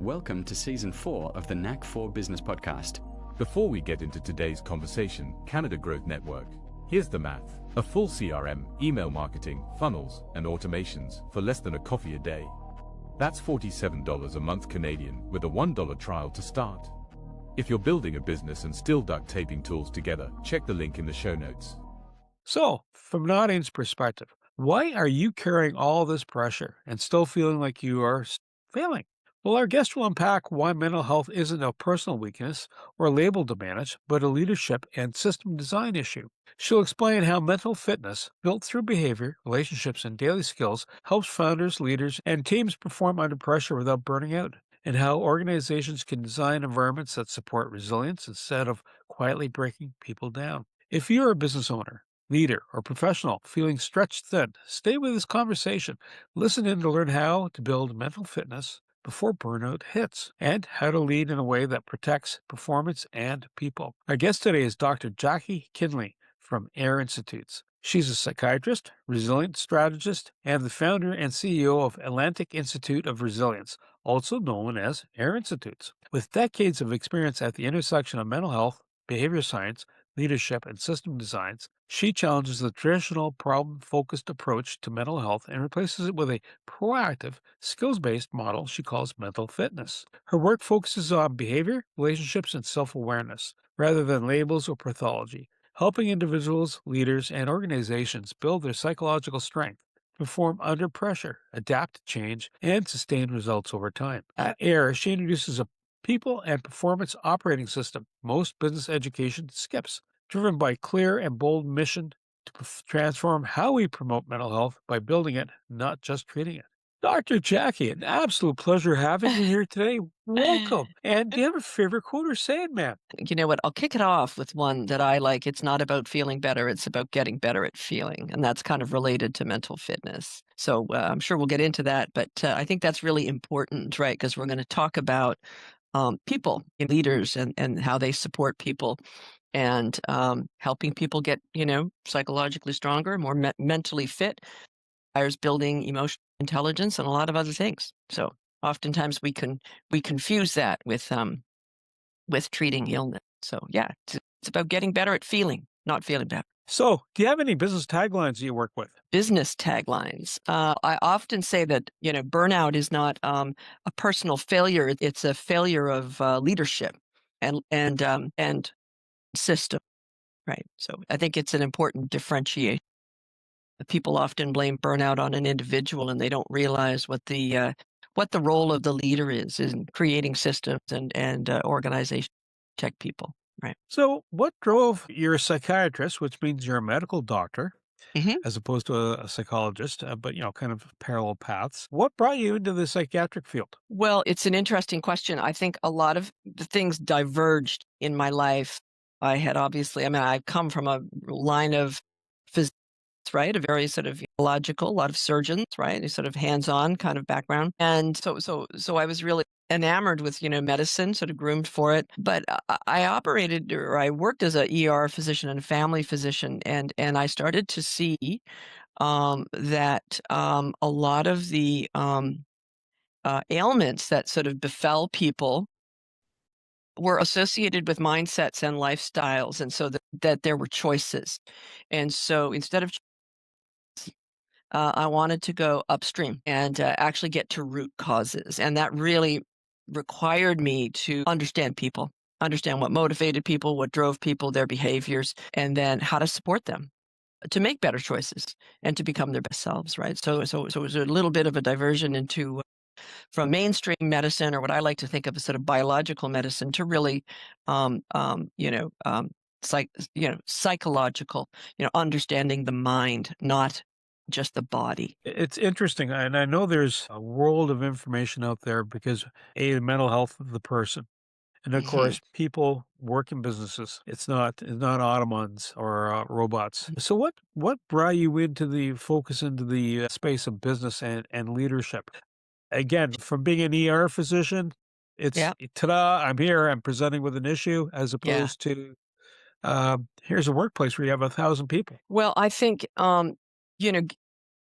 Welcome to Season 4 of the Knack for Business podcast. Before we get into today's conversation, Canada Growth Network. Here's the math. A full CRM, email marketing, funnels, and automations for less than a coffee a day. That's $47 a month Canadian with a $1 trial to start. If you're building a business and still duct taping tools together, check the link in the show notes. So, from an audience perspective, why are you carrying all this pressure and still feeling like you are failing? Well, our guest will unpack why mental health isn't a personal weakness or a label to manage, but a leadership and system design issue. She'll explain how mental fitness, built through behavior, relationships, and daily skills, helps founders, leaders, and teams perform under pressure without burning out, and how organizations can design environments that support resilience instead of quietly breaking people down. If you're a business owner, leader, or professional feeling stretched thin, stay with this conversation. Listen in to learn how to build mental fitness before burnout hits, and how to lead in a way that protects performance and people. Our guest today is Dr. Jackie Kinley from AIR Institutes. She's a psychiatrist, resilience strategist, and the founder and CEO of Atlantic Institute of Resilience, also known as AIR Institutes. With decades of experience at the intersection of mental health, behavior science, leadership, and system designs, she challenges the traditional problem-focused approach to mental health and replaces it with a proactive, skills-based model she calls mental fitness. Her work focuses on behavior, relationships, and self-awareness, rather than labels or pathology, helping individuals, leaders, and organizations build their psychological strength, perform under pressure, adapt to change, and sustain results over time. At AIR, she introduces a people and performance operating system most business education skips, driven by clear and bold mission to transform how we promote mental health by building it, not just treating it. Dr. Jackie, an absolute pleasure having you here today. Welcome. And do you have a favorite quote or saying, man? You know what? I'll kick it off with one that I like. It's not about feeling better. It's about getting better at feeling. And that's kind of related to mental fitness. So I'm sure we'll get into that. But I think that's really important, right? Because we're going to talk about people, leaders, and how they support people and helping people get, psychologically stronger, more mentally fit, building emotional intelligence, and a lot of other things. So oftentimes we confuse that with treating illness. So yeah, it's about getting better at feeling, not feeling better. So, do you have any business taglines you work with? Business taglines. I often say that, burnout is not a personal failure. It's a failure of leadership and system, right? So I think it's an important differentiation. People often blame burnout on an individual, and they don't realize what the role of the leader is in creating systems and organization to protect people. Right. So, what drove you're a psychiatrist, which means you're a medical doctor, as opposed to a psychologist, but, kind of parallel paths. What brought you into the psychiatric field? Well, it's an interesting question. I think a lot of the things diverged in my life. I come from a line of physicians, right? A very sort of logical, a lot of surgeons, right? A sort of hands-on kind of background. And so I was really enamored with, medicine, sort of groomed for it. But I worked as a ER physician and a family physician, and I started to see that a lot of the ailments that sort of befell people were associated with mindsets and lifestyles, and so that there were choices. And so instead of I wanted to go upstream and actually get to root causes. And that really required me to understand people, understand what motivated people, what drove people, their behaviors, and then how to support them to make better choices and to become their best selves, right? So it was a little bit of a diversion into from mainstream medicine, or what I like to think of as sort of biological medicine, to really, psychological, understanding the mind, not just the body. It's interesting, and I know there's a world of information out there because the mental health of the person, and of course, people work in businesses. It's not automons or robots. So, what brought you into the focus into the space of business and leadership? Again, from being an ER physician, it's ta-da! I'm here. I'm presenting with an issue, as opposed to here's a workplace where you have 1,000 people. Well, I think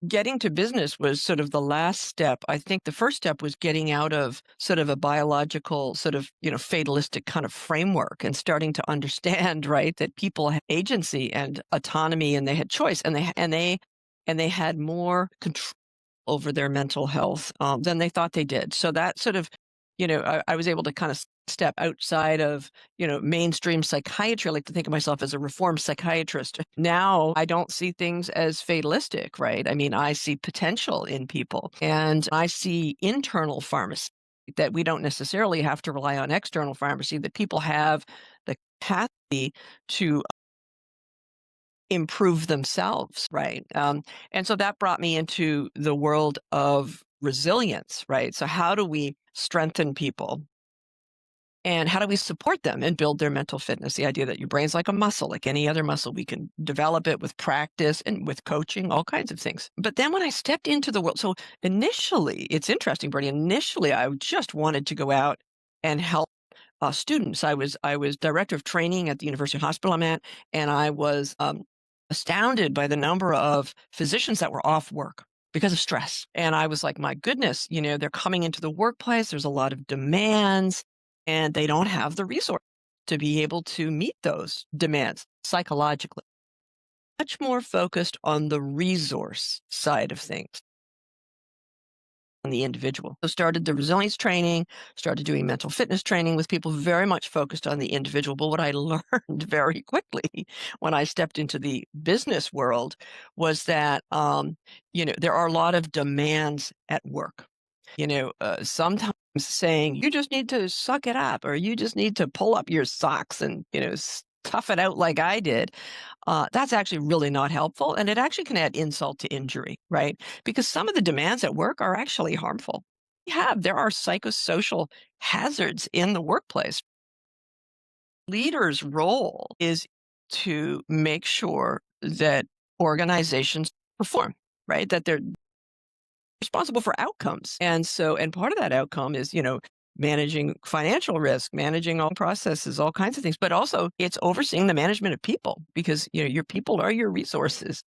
getting to business was sort of the last step. I think the first step was getting out of sort of a biological, sort of, fatalistic kind of framework and starting to understand, right, that people had agency and autonomy and they had choice and they had more control over their mental health than they thought they did. So that sort of, I was able to kind of step outside of, mainstream psychiatry. I like to think of myself as a reformed psychiatrist. Now I don't see things as fatalistic, right? I mean, I see potential in people and I see internal pharmacy that we don't necessarily have to rely on external pharmacy, that people have the capacity to improve themselves, right? And so that brought me into the world of resilience, right? So how do we strengthen people and how do we support them and build their mental fitness? The idea that your brain's like a muscle, like any other muscle, we can develop it with practice and with coaching, all kinds of things. But then when I stepped into the world, so initially, it's interesting, Bernie, initially I just wanted to go out and help students. I was director of training at the university hospital I'm at, and I was astounded by the number of physicians that were off work because of stress. And I was like, my goodness, they're coming into the workplace. There's a lot of demands, and they don't have the resource to be able to meet those demands psychologically. Much more focused on the resource side of things. On the individual. So started the resilience training, started doing mental fitness training with people very much focused on the individual. But what I learned very quickly when I stepped into the business world was that, there are a lot of demands at work. Sometimes saying you just need to suck it up or you just need to pull up your socks and, tough it out like I did. That's actually really not helpful. And it actually can add insult to injury, right? Because some of the demands at work are actually harmful. There are psychosocial hazards in the workplace. Leaders' role is to make sure that organizations perform, right? That they're responsible for outcomes. And part of that outcome is, managing financial risk, managing all processes, all kinds of things, but also it's overseeing the management of people because, your people are your resources.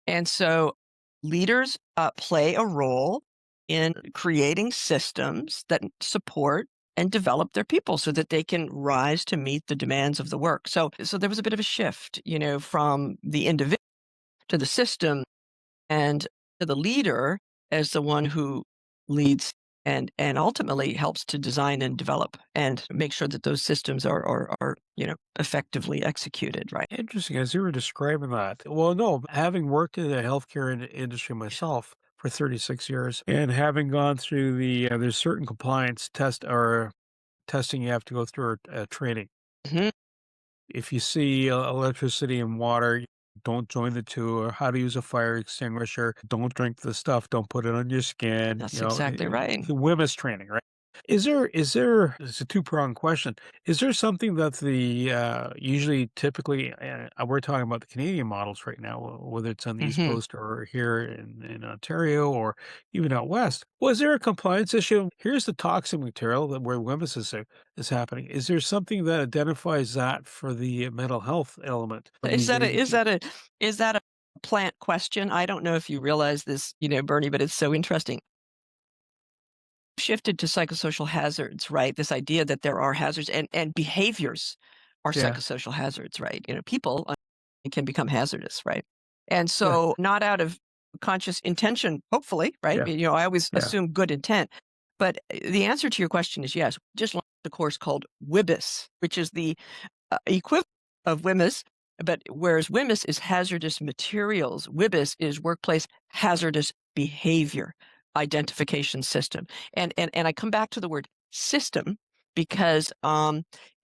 And so leaders play a role in creating systems that support and develop their people so that they can rise to meet the demands of the work. So there was a bit of a shift, from the individual to the system and to the leader as the one who leads and ultimately helps to design and develop and make sure that those systems are effectively executed, right? Interesting. As you were describing that, well, no, having worked in the healthcare industry myself for 36 years and having gone through there's certain compliance test or testing you have to go through or training. Mhm. If you see electricity and water, don't join the two, or how to use a fire extinguisher. Don't drink the stuff. Don't put it on your skin. That's exactly right. The women's training, right? It's a two-pronged question. Is there something that usually typically, we're talking about the Canadian models right now, whether it's on the East Mhm. Coast or here in Ontario or even out West. Was there a compliance issue? Here's the toxic material where WHMIS is happening. Is there something that identifies that for the mental health element of Is these that a is agencies? that a is that a plant question? I don't know if you realize this, Bernie, but it's so interesting. Shifted to psychosocial hazards, right? This idea that there are hazards and behaviors are Yeah, psychosocial hazards, right? People can become hazardous, right? And yeah, so not out of conscious intention, hopefully, right? yeah, I always yeah, assume good intent. But the answer to your question is yes. We just launched a course called WIBIS, which is the equivalent of WHMIS, but whereas WHMIS is hazardous materials, WIBIS is workplace hazardous behavior identification system. And I come back to the word system because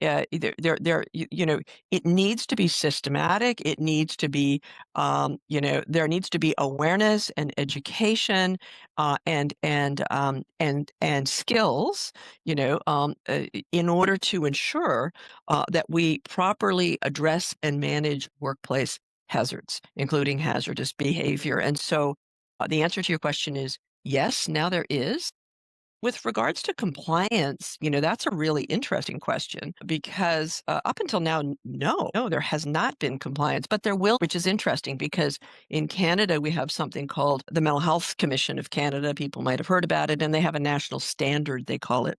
it needs to be systematic. It needs to be there needs to be awareness and education and skills in order to ensure that we properly address and manage workplace hazards, including hazardous behavior. And so the answer to your question is yes, now there is. With regards to compliance, that's a really interesting question because up until now, no, there has not been compliance, but there will, which is interesting because in Canada, we have something called the Mental Health Commission of Canada. People might have heard about it, and they have a national standard, they call it.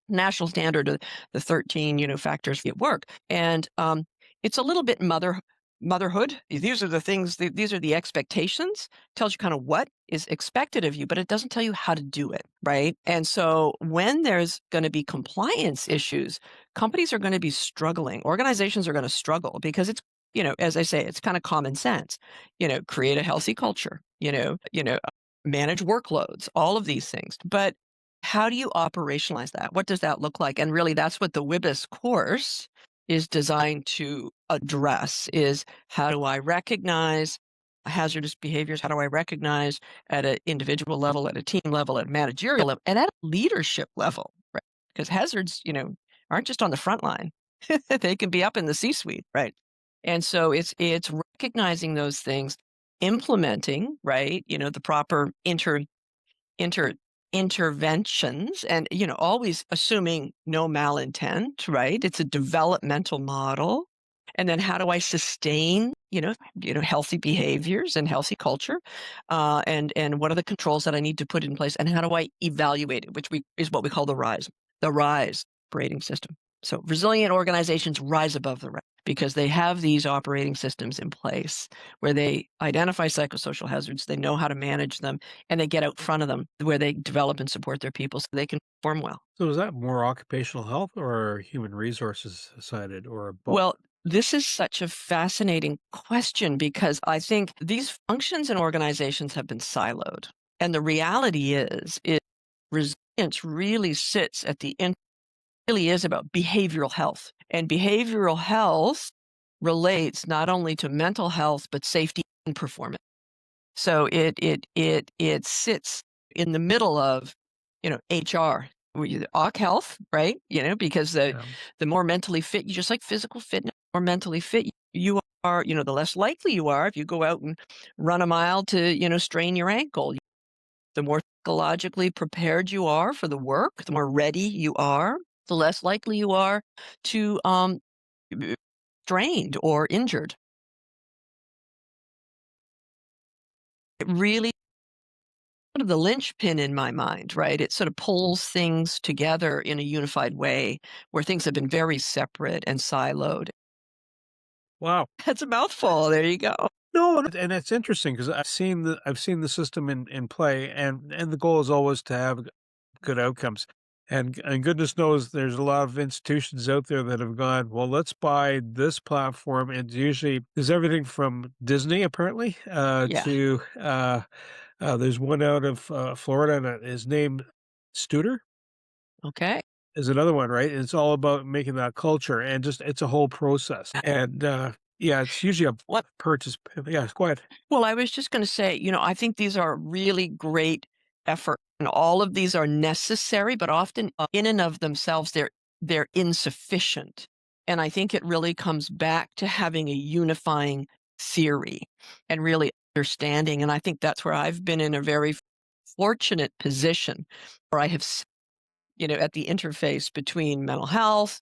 National standard of the 13, factors at work. And it's a little bit motherhood. These are the things, these are the expectations, tells you kind of what is expected of you, but it doesn't tell you how to do it, right? And so when there's going to be compliance issues, companies are going to be struggling. Organizations are going to struggle because it's, as I say, it's kind of common sense, create a healthy culture, manage workloads, all of these things. But how do you operationalize that? What does that look like? And really, that's what the WIBIS course is designed to address, is how do I recognize hazardous behaviors? How do I recognize at an individual level, at a team level, at a managerial level, and at a leadership level, right? Because hazards, aren't just on the front line. They can be up in the C-suite, right? And so it's recognizing those things, implementing, right, the proper inter interventions and always assuming no malintent, right? It's a developmental model. And then how do I sustain healthy behaviors and healthy culture, and what are the controls that I need to put in place, and how do I evaluate it, which is what we call the rise operating system. So resilient organizations rise above the rest because they have these operating systems in place where they identify psychosocial hazards, they know how to manage them, and they get out front of them where they develop and support their people so they can perform well. So is that more occupational health or human resources sided or both? Well, this is such a fascinating question because I think these functions in organizations have been siloed. And the reality is resilience really sits at the end, really is about behavioral health. And behavioral health relates not only to mental health, but safety and performance. So it sits in the middle of, HR, OC health, right? Because Yeah. the more mentally fit, you just like physical fitness, more mentally fit you are, the less likely you are if you go out and run a mile to, strain your ankle. The more psychologically prepared you are for the work, the more ready you are, the less likely you are to be strained or injured. It really sort of the linchpin in my mind, right? It sort of pulls things together in a unified way where things have been very separate and siloed. Wow. That's a mouthful. There you go. No, and it's interesting because I've seen the system in play, and the goal is always to have good outcomes. And goodness knows there's a lot of institutions out there that have gone, well, let's buy this platform, and usually there's everything from Disney apparently Yeah. to there's one out of Florida, and his name Studer Okay. is another one, right? And it's all about making that culture, and just it's a whole process. And yeah, it's usually a What? purchase. Yeah, go ahead. Well, I was just going to say, I think these are really great effort, and all of these are necessary, but often in and of themselves, they're insufficient. And I think it really comes back to having a unifying theory and really understanding. And I think that's where I've been in a very fortunate position where I have at the interface between mental health,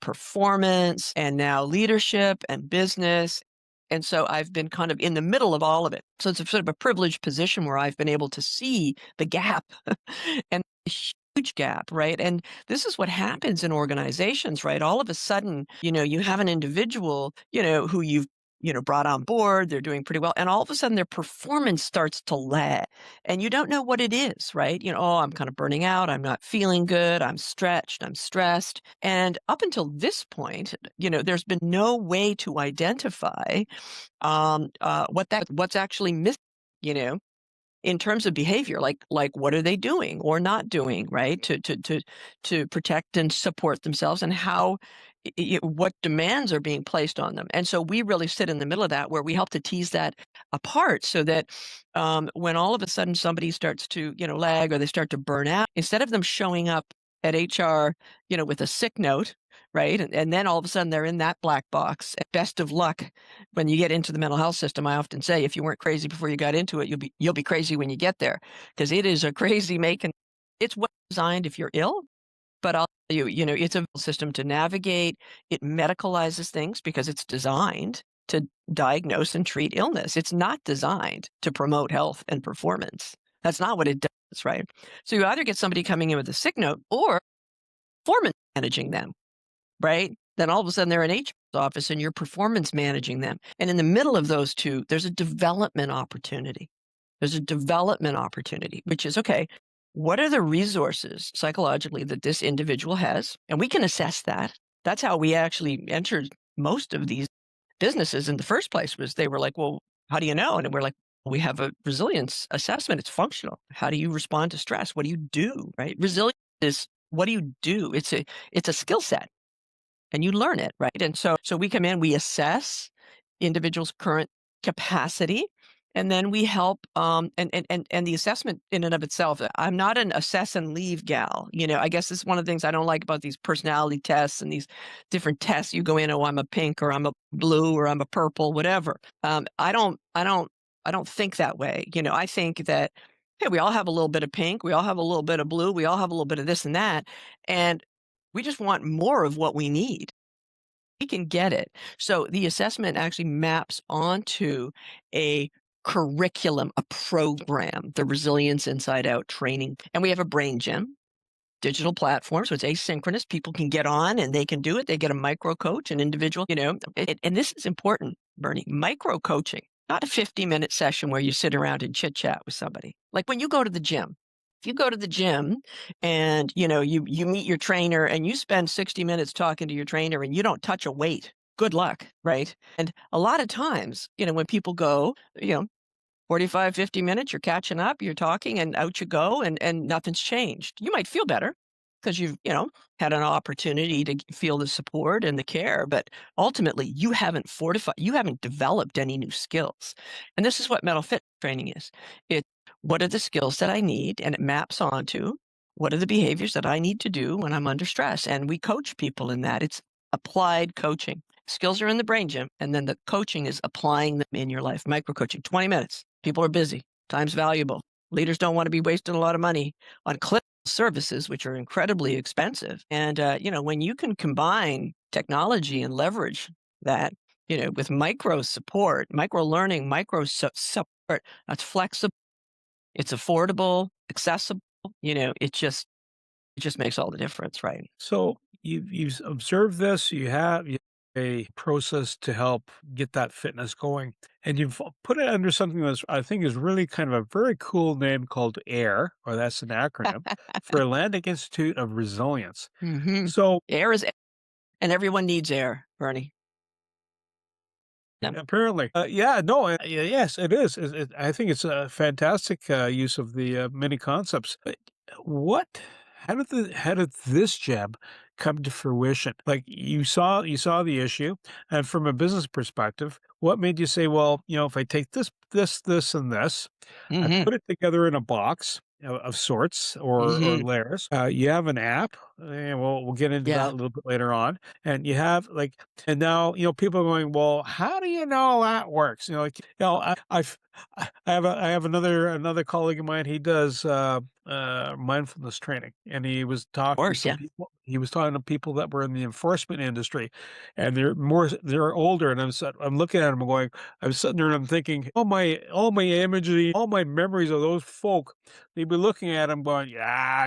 performance, and now leadership and business. And so I've been kind of in the middle of all of it. So it's a sort of a privileged position where I've been able to see the gap and the huge gap, right? And this is what happens in organizations, right? All of a sudden, you have an individual, who you've brought on board, they're doing pretty well. And all of a sudden their performance starts to lag and you don't know what it is, right? Oh, I'm kind of burning out. I'm not feeling good. I'm stretched. I'm stressed. And up until this point, there's been no way to identify what's actually missing, in terms of behavior, like what are they doing or not doing, right? To protect and support themselves, and how what demands are being placed on them. And so we really sit in the middle of that, where we help to tease that apart, so that when all of a sudden somebody starts to lag, or they start to burn out, instead of them showing up at HR with a sick note, right, and then all of a sudden they're in that black box. Best of luck when you get into the mental health system. I often say, if you weren't crazy before you got into it, you'll be crazy when you get there, because it is a crazy making It's well designed if you're ill, but I'll tell you, it's a system to navigate. It medicalizes things because it's designed to diagnose and treat illness. It's not designed to promote health and performance. That's not what it does, right? So you either get somebody coming in with a sick note or performance managing them, right? Then all of a sudden they're in HR's office and you're performance managing them. And in the middle of those two, there's a development opportunity. There's a development opportunity, which is, okay, what are the resources psychologically that this individual has? And we can assess that. That's how we actually entered most of these businesses in the first place. Was they were like, well, how do you know? And we're like, we have a resilience assessment. It's functional. How do you respond to stress? What do you do, right? Resilience is, what do you do? It's a skill set and you learn it, right? And so we come in, we assess individuals' current capacity, and then we help, and the assessment in and of itself, I'm not an assess and leave gal. I guess this is one of the things I don't like about these personality tests and these different tests. You go in, oh, I'm a pink or I'm a blue or I'm a purple, whatever. I don't think that way. I think that, hey, we all have a little bit of pink, we all have a little bit of blue, we all have a little bit of this and that, and we just want more of what we need. We can get it. So the assessment actually maps onto a curriculum, a program, the Resilience Inside Out training. And we have a brain gym, digital platform. So it's asynchronous. People can get on and they can do it. They get a micro coach, an individual, and this is important, Bernie, micro coaching, not a 50-minute session where you sit around and chit chat with somebody. Like when you go to the gym, if you go to the gym and, you meet your trainer and you spend 60 minutes talking to your trainer and you don't touch a weight, good luck, right? And a lot of times, when people go, 45, 50 minutes, you're catching up, you're talking, and out you go, and nothing's changed. You might feel better because you've, had an opportunity to feel the support and the care, but ultimately you haven't developed any new skills. And this is what mental fitness training is. What are the skills that I need? And it maps onto what are the behaviors that I need to do when I'm under stress? And we coach people in that. It's applied coaching. Skills are in the brain gym, and then the coaching is applying them in your life. Micro coaching, 20 minutes. People are busy. Time's valuable. Leaders don't want to be wasting a lot of money on clinical services, which are incredibly expensive. And, when you can combine technology and leverage that, with micro support, micro learning, micro support, that's flexible, it's affordable, accessible, it just makes all the difference, right? So you've observed this, you have a process to help get that fitness going, and you've put it under something that I think is really kind of a very cool name called AIR, or that's an acronym for Atlantic Institute of Resilience. Mm-hmm. So air is, and everyone needs air, Bernie. apparently, yes, it is. I think it's a fantastic use of the many concepts. But how did this gem come to fruition? Like you saw the issue, and from a business perspective, what made you say, well, if I take this, and this, I put it together in a box of sorts or layers. You have an app, and we'll get into that a little bit later on. And you have and now people are going, well, how do you know that works? I have another colleague of mine. He does mindfulness training, and he was talking to people. He was talking to people that were in the enforcement industry, and they're older. And I'm looking at him going, I'm sitting there and I'm thinking, all my imagery, all my memories of those folk. They'd be looking at him going, yeah,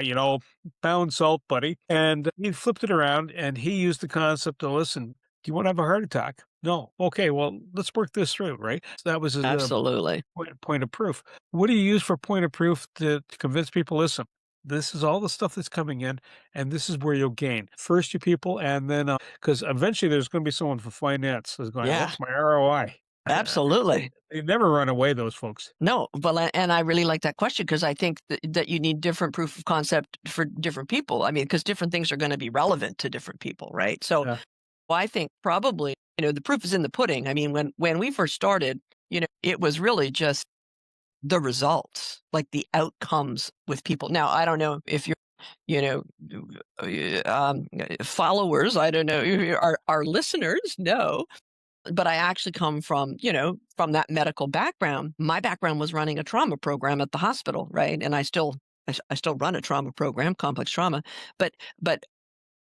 pound salt, buddy. And he flipped it around and he used the concept of, listen, do you want to have a heart attack? No. Okay, well, let's work this through, right? So that was his absolutely point of proof. What do you use for point of proof to convince people, listen, this is all the stuff that's coming in, and this is where you'll gain. First, you people, and then, because eventually there's going to be someone for finance that's going, what's my ROI? Absolutely. They never run away, those folks. No, but and I really like that question because I think that you need different proof of concept for different people. I mean, because different things are going to be relevant to different people, right? So well, I think probably, the proof is in the pudding. I mean, when we first started, it was really just the results, like the outcomes with people. Now, I don't know if you're, followers, I don't know, our listeners know, but I actually come from that medical background. My background was running a trauma program at the hospital, right? And I still I still run a trauma program, complex trauma, but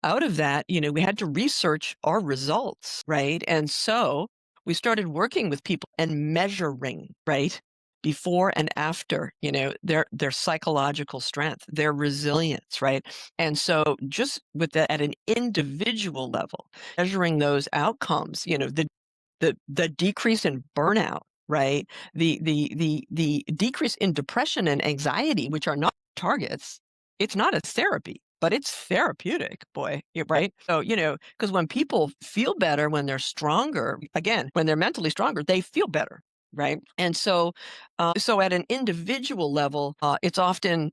out of that, we had to research our results, right? And so we started working with people and measuring, right? Before and after, their psychological strength, their resilience, right? And so just with that at an individual level, measuring those outcomes, the decrease in burnout, right? The decrease in depression and anxiety, which are not targets. It's not a therapy, but it's therapeutic, boy, right? So, because when people feel better, when they're stronger, again, when they're mentally stronger, they feel better, right? And so at an individual level, it's often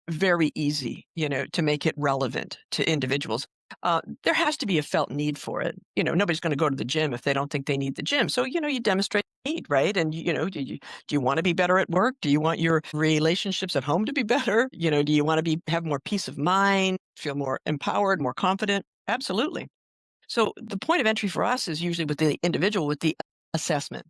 very easy, to make it relevant to individuals. There has to be a felt need for it. Nobody's going to go to the gym if they don't think they need the gym. So, you demonstrate need, right? And, do you want to be better at work? Do you want your relationships at home to be better? Do you want to have more peace of mind, feel more empowered, more confident? Absolutely. So the point of entry for us is usually with the individual, with the assessment.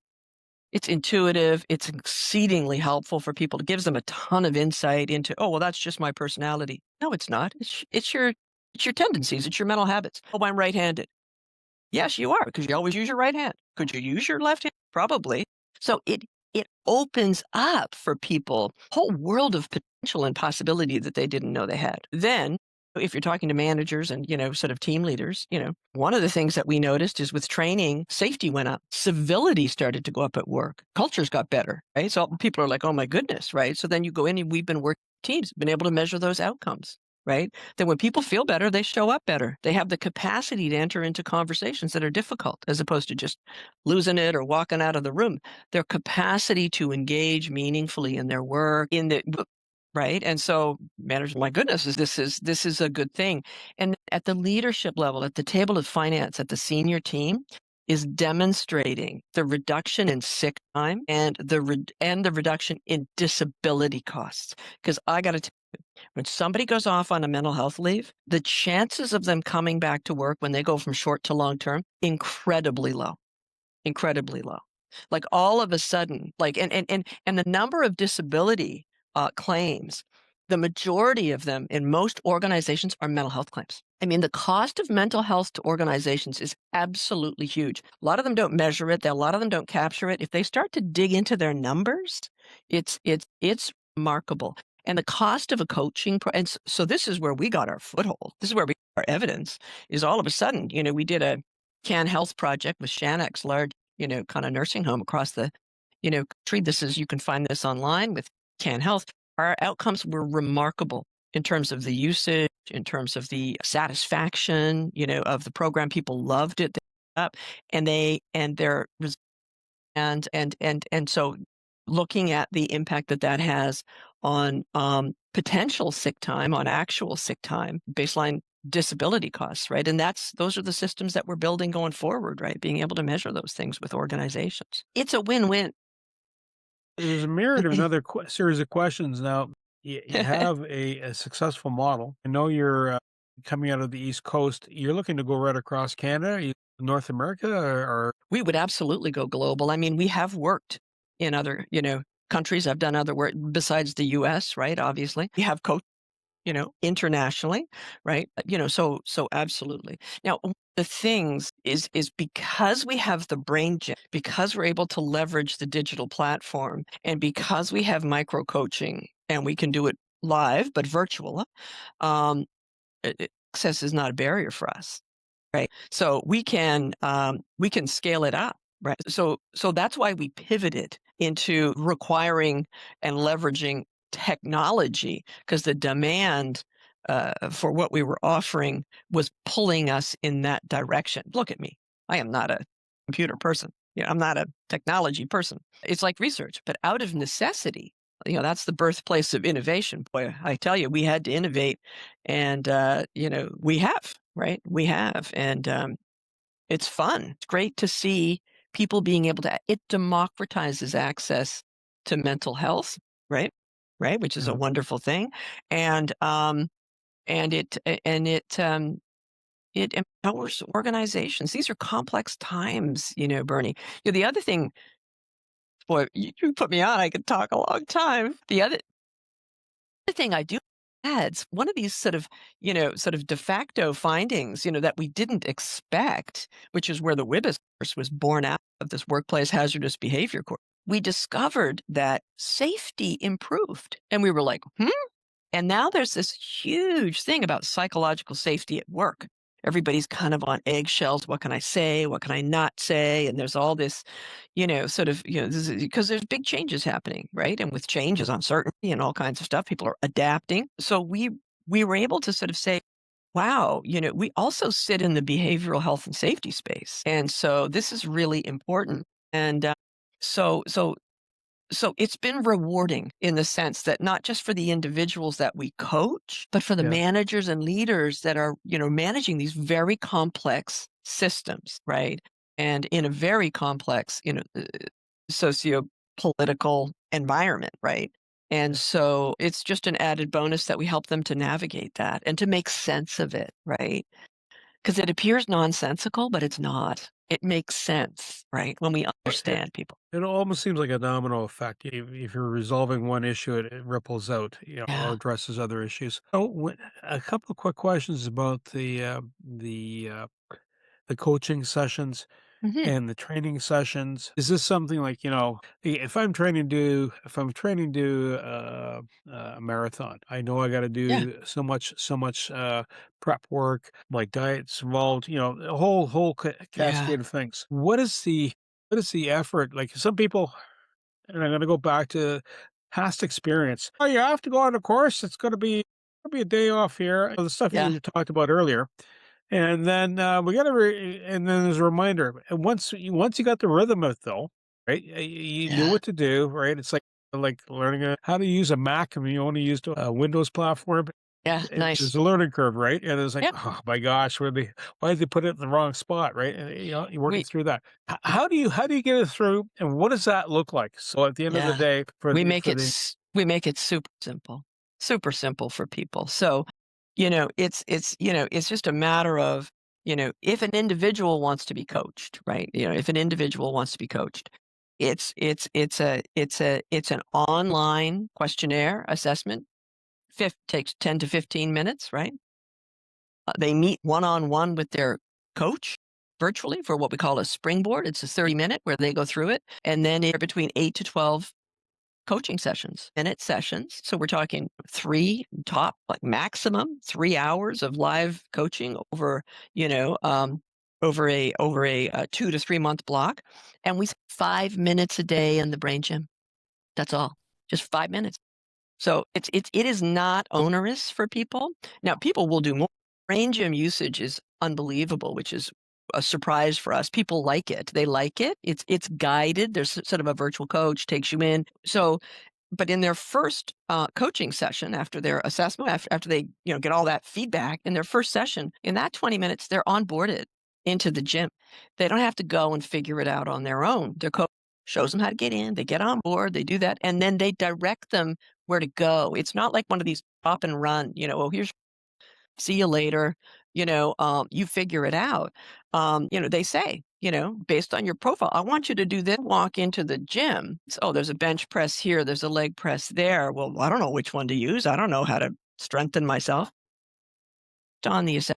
It's intuitive. It's exceedingly helpful for people. It gives them a ton of insight into, oh, well, that's just my personality. No, it's not. It's your tendencies. It's your mental habits. Oh, I'm right-handed. Yes, you are, because you always use your right hand. Could you use your left hand? Probably. So it opens up for people a whole world of potential and possibility that they didn't know they had. Then, if you're talking to managers and, sort of team leaders, one of the things that we noticed is with training, safety went up. Civility started to go up at work. Cultures got better, right? So people are like, oh my goodness, right? So then you go in and we've been working teams, been able to measure those outcomes, right? Then when people feel better, they show up better. They have the capacity to enter into conversations that are difficult as opposed to just losing it or walking out of the room. Their capacity to engage meaningfully in their work, right? And so managers, my goodness, this is a good thing. And at the leadership level, at the table of finance, at the senior team, is demonstrating the reduction in sick time and the reduction in disability costs. Because I got to tell you, when somebody goes off on a mental health leave, the chances of them coming back to work when they go from short to long term, incredibly low. Incredibly low. Like all of a sudden, like and the number of disability claims, the majority of them in most organizations are mental health claims. I mean, the cost of mental health to organizations is absolutely huge. A lot of them don't measure it. A lot of them don't capture it. If they start to dig into their numbers, it's remarkable. And the cost of a coaching, and so this is where we got our foothold. This is where we got our evidence. Is all of a sudden, we did a Can Health project with Shannock's large, kind of nursing home across the, country. You can find this online with Can Health. Our outcomes were remarkable in terms of the usage, in terms of the satisfaction, of the program. People loved it, and so looking at the impact that has on potential sick time, on actual sick time, baseline disability costs, right? And those are the systems that we're building going forward, right? Being able to measure those things with organizations. It's a win-win. There's a myriad of another series of questions. Now, you have a successful model. I know you're coming out of the East Coast. You're looking to go right across Canada, North America, or We would absolutely go global. I mean, we have worked in other, countries. I've done other work besides the US, right? Obviously. We have coached, internationally, right? So absolutely. Now, one of the things is because we have the brain gym, because we're able to leverage the digital platform, and because we have micro coaching and we can do it live but virtual, access is not a barrier for us. Right. So we can scale it up. Right. So that's why we pivoted into requiring and leveraging technology, because the demand for what we were offering was pulling us in that direction. Look at me. I am not a computer person. I'm not a technology person. It's like research, but out of necessity. That's the birthplace of innovation. Boy, I tell you, we had to innovate, and we have. Right. We have. And it's fun. It's great to see people being able to, it democratizes access to mental health. Right. Right. Which is a wonderful thing. And it empowers organizations. These are complex times, Bernie. The other thing, boy, you put me on, I could talk a long time. The thing I do adds one of these sort of de facto findings, that we didn't expect, which is where the WIBIS course was born out of, this workplace hazardous behavior course. We discovered that safety improved, and we were like, And now there's this huge thing about psychological safety at work. Everybody's kind of on eggshells. What can I say? What can I not say? And there's all this, because there's big changes happening, right? And with changes, uncertainty and all kinds of stuff, people are adapting. So we were able to sort of say, wow, we also sit in the behavioral health and safety space. And so this is really important. And so so so it's been rewarding in the sense that not just for the individuals that we coach, but for the Yeah. managers and leaders that are, managing these very complex systems, right? And in a very complex, socio-political environment, right? And Yeah. so it's just an added bonus that we help them to navigate that and to make sense of it, right? Because it appears nonsensical, but it's not. It makes sense, right? When we It, understand people. it almost seems like a domino effect. If you're resolving one issue, it ripples out, or Yeah. addresses other issues. Oh, a couple of quick questions about the coaching sessions Mhm. and the training sessions. Is this something like, if I'm training to do a marathon, I know I got to Yeah. do so much prep work, like diets involved, a whole Yeah. cascade of things. What is the effort? Like some people, and I'm going to go back to past experience. Oh, you have to go on a course. It's going to be a day off here. The stuff Yeah. you talked about earlier. And then, we gotta and then there's a reminder, and once you got the rhythm of it though, right, you knew Yeah. what to do, right? It's like learning how to use a Mac, and you only used a Windows platform. Yeah. Nice. There's a learning curve, right? And it's like, Yep. "Oh my gosh, why did they put it in the wrong spot?" Right? And, you're working We through that. How do you get it through, and what does that look like? So at the end of the yeah. day, We make it super simple for people. So, it's just a matter of, if an individual wants to be coached, right? If an individual wants to be coached, it's an online questionnaire assessment. Takes 10 to 15 minutes, right? They meet one-on-one with their coach virtually for what we call a springboard. It's a 30-minute where they go through it, and then they're between 8 to 12 coaching sessions, minute sessions. So we're talking like maximum 3 hours of live coaching over a 2 to 3 month block, and we 5 minutes a day in the brain gym. That's all, just 5 minutes. So it is not onerous for people. Now people will do more. Brain gym usage is unbelievable, which is a surprise for us. People like it. They like it. It's guided. There's sort of a virtual coach takes you in. So, but in their first coaching session after their assessment, after they get all that feedback in their first session, in that 20 minutes, they're onboarded into the gym. They don't have to go and figure it out on their own. Their coach shows them how to get in. They get on board. They do that, and then they direct them where to go. It's not like one of these pop and run. Oh, here's see you later. You figure it out. They say, based on your profile, I want you to do this. Walk into the gym. Oh, there's a bench press here. There's a leg press there. Well, I don't know which one to use. I don't know how to strengthen myself. On the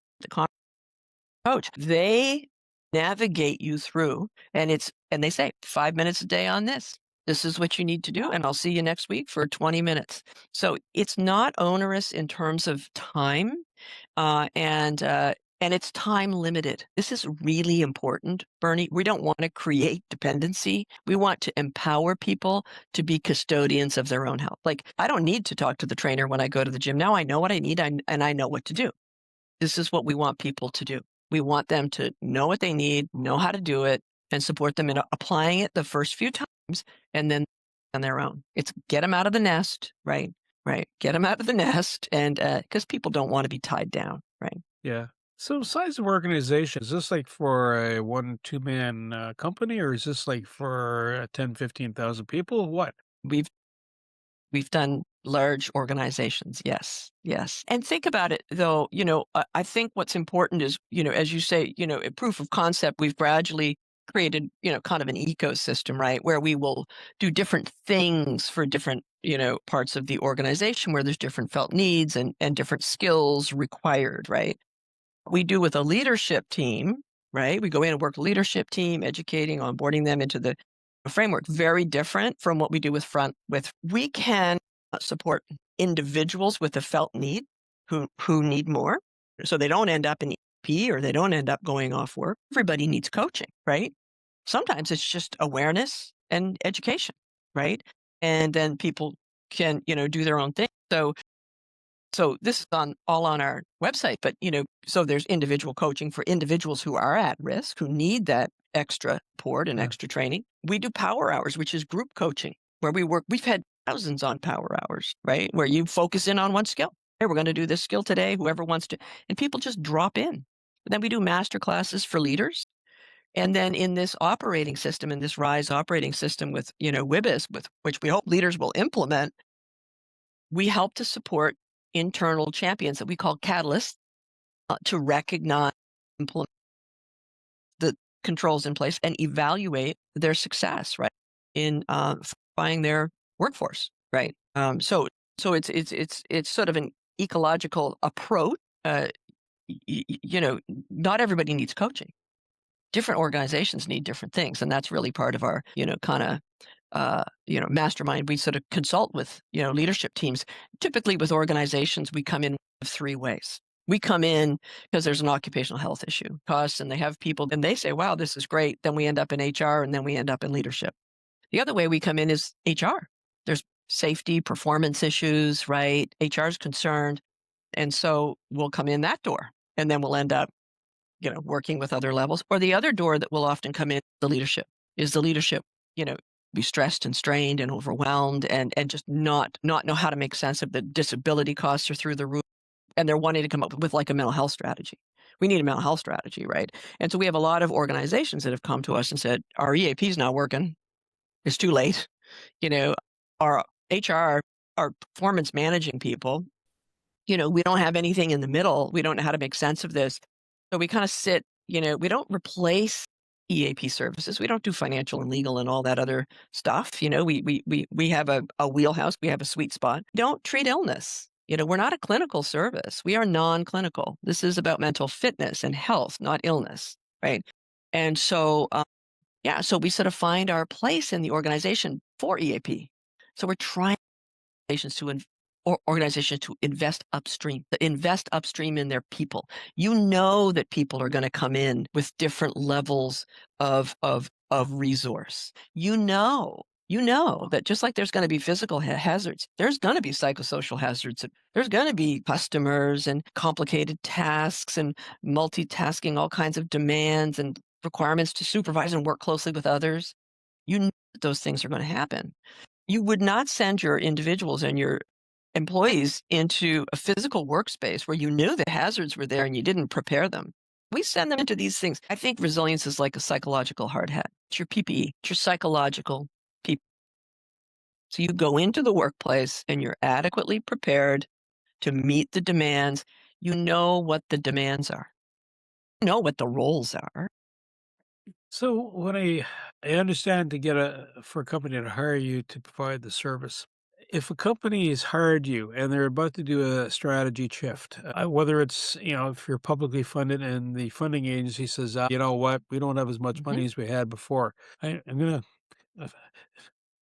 coach, they navigate you through, and they say 5 minutes a day on this. This is what you need to do, and I'll see you next week for 20 minutes. So it's not onerous in terms of time, and it's time limited. This is really important, Bernie. We don't want to create dependency. We want to empower people to be custodians of their own health. Like, I don't need to talk to the trainer when I go to the gym. Now I know what I need, and I know what to do. This is what we want people to do. We want them to know what they need, know how to do it, and support them in applying it the first few times, and then on their own. It's get them out of the nest, right? Right. Get them out of the nest, and because people don't want to be tied down, right? Yeah. So size of organization, is this like for a 1, 2 man company, or is this like for 10, 15,000 people? What? We've We've done large organizations. Yes. Yes. And think about it though, I think what's important is, as you say, a proof of concept, we've gradually created, kind of an ecosystem, right, where we will do different things for different, parts of the organization where there's different felt needs and different skills required, right? We do with a leadership team, right? We go in and work with a leadership team, educating, onboarding them into the framework. Very different from what we do with we can support individuals with a felt need who need more. So they don't end up in EP or they don't end up going off work. Everybody needs coaching, right? Sometimes it's just awareness and education, right? And then people can, do their own thing. So this is all on our website, but so there's individual coaching for individuals who are at risk, who need that extra support and extra training. We do power hours, which is group coaching, where we work. We've had thousands on power hours, right? Where you focus in on one skill. Hey, we're going to do this skill today, whoever wants to, and people just drop in. Then we do master classes for leaders. And then in this operating system, in this RISE operating system with, WIBIS, with which we hope leaders will implement, we help to support internal champions that we call catalysts to recognize, implement the controls in place and evaluate their success, right, in finding their workforce, right? So it's sort of an ecological approach. Not everybody needs coaching. Different organizations need different things, and that's really part of our, kind of mastermind. We sort of consult with, leadership teams. Typically with organizations, we come in 3 ways. We come in because there's an occupational health issue, costs, and they have people, and they say, wow, this is great. Then we end up in HR, and then we end up in leadership. The other way we come in is HR. There's safety, performance issues, right? HR is concerned. And so we'll come in that door, and then we'll end up, working with other levels. Or the other door that will often come in, the leadership, be stressed and strained and overwhelmed and just not know how to make sense of the disability costs are through the roof. And they're wanting to come up with like a mental health strategy. We need a mental health strategy, right? And so we have a lot of organizations that have come to us and said, our EAP is not working. It's too late. Our HR, our performance managing people, we don't have anything in the middle. We don't know how to make sense of this. So we kind of sit, we don't replace EAP services. We don't do financial and legal and all that other stuff. We have a wheelhouse. We have a sweet spot. Don't treat illness. We're not a clinical service. We are non-clinical. This is about mental fitness and health, not illness, right? And so, so we sort of find our place in the organization for EAP. So we're trying organizations to invest upstream in their people. That people are going to come in with different levels of resource. That just like there's going to be physical hazards, there's going to be psychosocial hazards. There's going to be customers and complicated tasks and multitasking, all kinds of demands and requirements to supervise and work closely with others. That those things are going to happen. You would not send your individuals and your employees into a physical workspace where you knew the hazards were there and you didn't prepare them. We send them into these things. I think resilience is like a psychological hard hat. It's your PPE. It's your psychological PPE. So you go into the workplace and you're adequately prepared to meet the demands. You know what the demands are. You know what the roles are. So when I understand for a company to hire you to provide the service, if a company has hired you and they're about to do a strategy shift, whether it's, if you're publicly funded and the funding agency says, you know what, we don't have as much money as we had before. I'm going to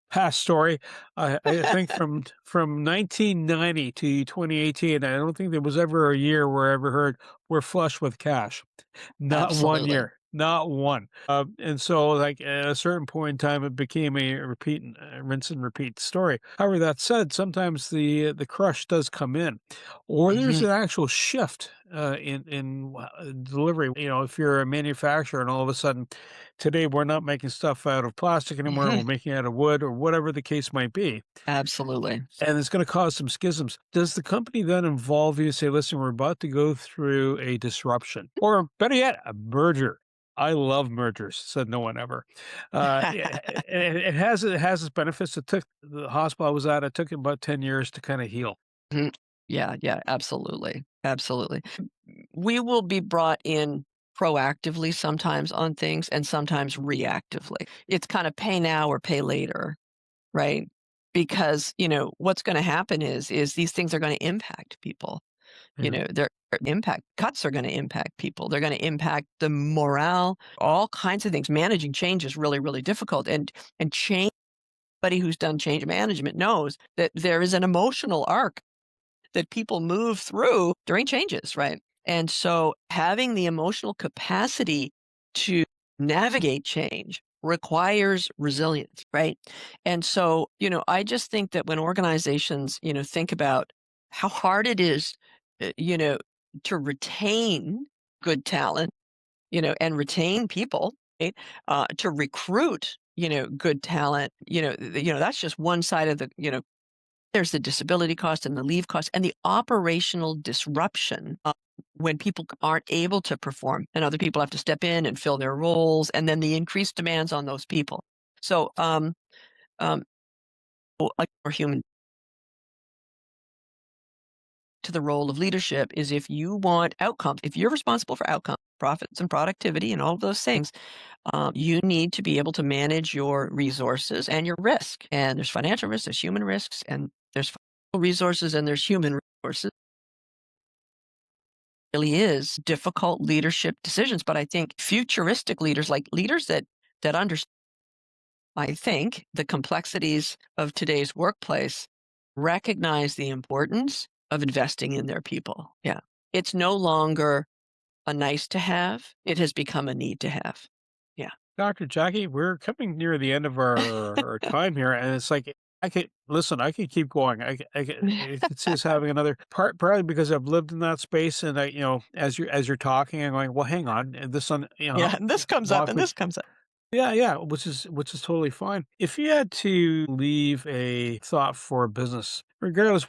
past story. I think from 1990 to 2018, I don't think there was ever a year where I ever heard we're flush with cash. Not one Absolutely. year, not one. And so, like at a certain point in time, it became a rinse and repeat story. However, that said, sometimes the crush does come in, or there's an actual shift in delivery. If you're a manufacturer and all of a sudden today we're not making stuff out of plastic anymore, we're making it out of wood or whatever the case might be. Absolutely. And it's going to cause some schisms. Does the company then involve you, say, listen, we're about to go through a disruption, or better yet, a merger? I love mergers, said no one ever. It has its benefits. It took the hospital I was at, it took about 10 years to kind of heal. Yeah, absolutely. Absolutely. We will be brought in proactively sometimes on things and sometimes reactively. It's kind of pay now or pay later, right? Because, what's going to happen is these things are going to impact people. Yeah. Their impact cuts are going to impact people. They're going to impact the morale, all kinds of things. Managing change is really, really difficult. And change, anybody who's done change management knows that there is an emotional arc that people move through during changes, right? And so having the emotional capacity to navigate change requires resilience, right? And so, I just think that when organizations, think about how hard it is, to retain good talent, and retain people, right? To recruit, good talent, that's just one side of the, there's the disability cost and the leave cost and the operational disruption when people aren't able to perform and other people have to step in and fill their roles, and then the increased demands on those people. So, like we're human, to the role of leadership is if you want outcomes, if you're responsible for outcomes, profits and productivity and all of those things, you need to be able to manage your resources and your risk. And there's financial risks, there's human risks, and there's financial resources and there's human resources. It really is difficult leadership decisions, but I think futuristic leaders, like leaders that understand, I think, the complexities of today's workplace, recognize the importance of investing in their people. Yeah. It's no longer a nice to have. It has become a need to have. Yeah. Dr. Jackie, we're coming near the end of our time here, and it's like I could keep going. I could see us having another part, partly because I've lived in that space, and as you're talking, I'm going, well, hang on, and this one, Yeah. And this comes up walk and with this comes up. yeah, which is totally fine. If you had to leave a thought for a business, regardless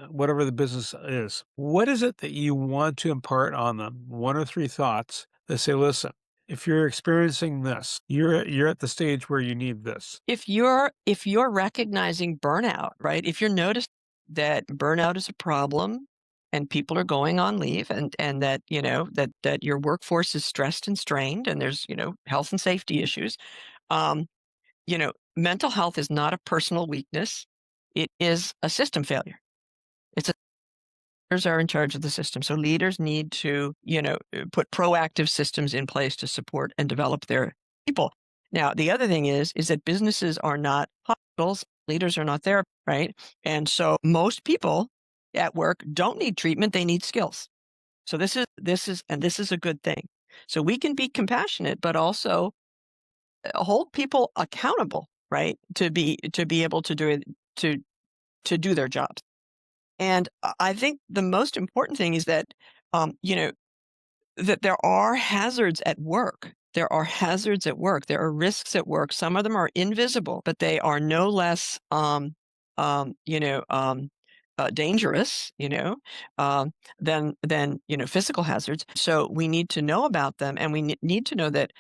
whatever the business is, what is it that you want to impart on them? One or three thoughts that say, listen, if you're experiencing this, you're at the stage where you need this. If you're recognizing burnout, right? If you're noticing that burnout is a problem and people are going on leave, and that, that your workforce is stressed and strained and there's, health and safety issues, um, mental health is not a personal weakness. It is a system failure. It's a Leaders are in charge of the system. So leaders need to, put proactive systems in place to support and develop their people. Now, the other thing is that businesses are not hospitals. Leaders are not there, right? And so most people at work don't need treatment. They need skills. So this is a good thing. So we can be compassionate, but also hold people accountable, right? To be able to do it, to do their jobs. And I think the most important thing is that, that there are hazards at work. There are hazards at work. There are risks at work. Some of them are invisible, but they are no less, um, you know, um, dangerous, than physical hazards. So we need to know about them, and we need to know that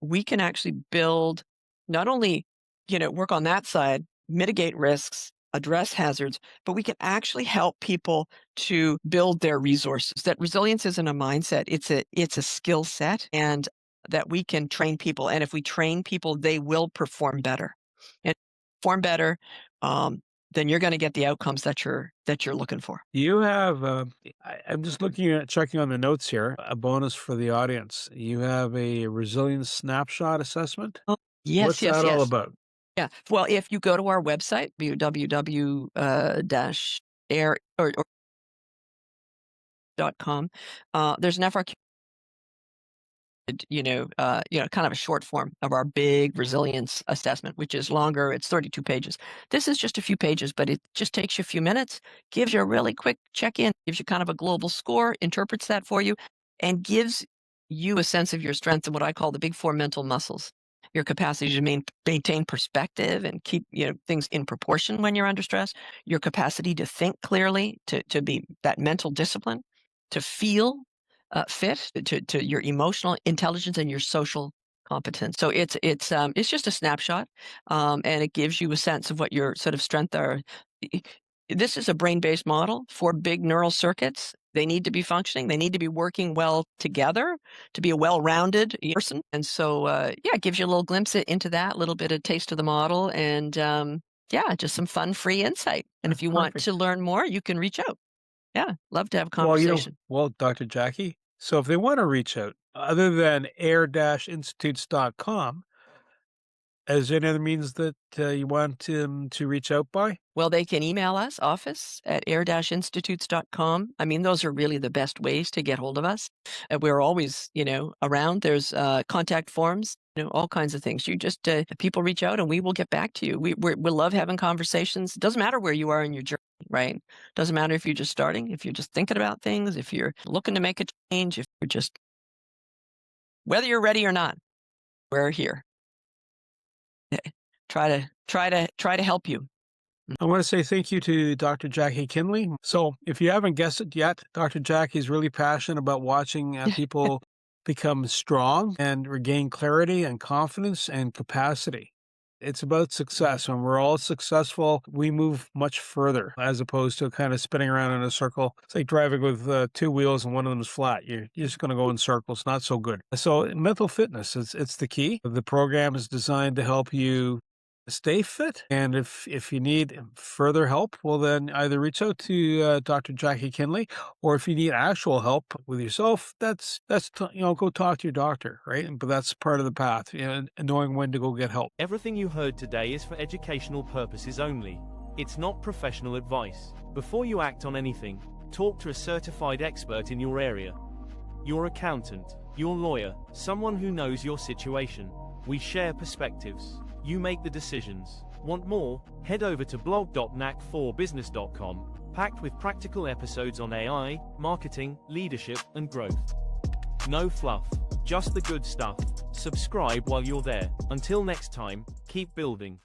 we can actually build, not only, work on that side, mitigate risks, address hazards, but we can actually help people to build their resources. That resilience isn't a mindset; it's a skill set, and that we can train people. And if we train people, they will perform better, and perform better. Then you're going to get the outcomes that you're looking for. You have, I'm just looking at checking on the notes here, a bonus for the audience. You have a resilience snapshot assessment. Oh, What's yes, yes, that all yes. about? Yeah. Well, if you go to our website, www dash air or .com, there's an FRQ, kind of a short form of our big resilience assessment, which is longer. It's 32 pages. This is just a few pages, but it just takes you a few minutes, gives you a really quick check-in, gives you kind of a global score, interprets that for you, and gives you a sense of your strength and what I call the big four mental muscles. Your capacity to maintain perspective and keep, things in proportion when you're under stress. Your capacity to think clearly, to be that mental discipline, to feel fit, to your emotional intelligence and your social competence. So it's just a snapshot, and it gives you a sense of what your sort of strengths are. This is a brain-based model for big neural circuits. They need to be functioning. They need to be working well together to be a well-rounded person. And so, yeah, it gives you a little glimpse into that, a little bit of taste of the model, and yeah, just some fun, free insight. And if you want Perfect. to learn more, you can reach out. Yeah, love to have a Well, conversation. Dr. Jackie, so if they want to reach out, other than air-institutes.com, is there any other means that you want to reach out by? Well, they can email us, office@air-institutes.com. I mean, those are really the best ways to get hold of us. We're always, around. There's contact forms, all kinds of things. You just, people reach out and we will get back to you. We love having conversations. It doesn't matter where you are in your journey, right? Doesn't matter if you're just starting, if you're just thinking about things, if you're looking to make a change, if you're just, whether you're ready or not, we're here. Try to help you. I want to say thank you to Dr. Jackie Kinley. So if you haven't guessed it yet, Dr. Jackie is really passionate about watching people become strong and regain clarity and confidence and capacity. It's about success. When we're all successful, we move much further as opposed to kind of spinning around in a circle. It's like driving with two wheels and one of them is flat. You're just going to go in circles. Not so good. So mental fitness, it's the key. The program is designed to help you stay fit. And if you need further help, well, then either reach out to Dr. Jackie Kinley, or if you need actual help with yourself, go talk to your doctor, right? But that's part of the path, and knowing when to go get help. Everything you heard today is for educational purposes only. It's not professional advice. Before you act on anything, talk to a certified expert in your area. Your accountant, your lawyer, someone who knows your situation. We share perspectives. You make the decisions. Want more? Head over to blog.knack4business.com, packed with practical episodes on AI, marketing, leadership, and growth. No fluff, just the good stuff. Subscribe while you're there. Until next time, keep building.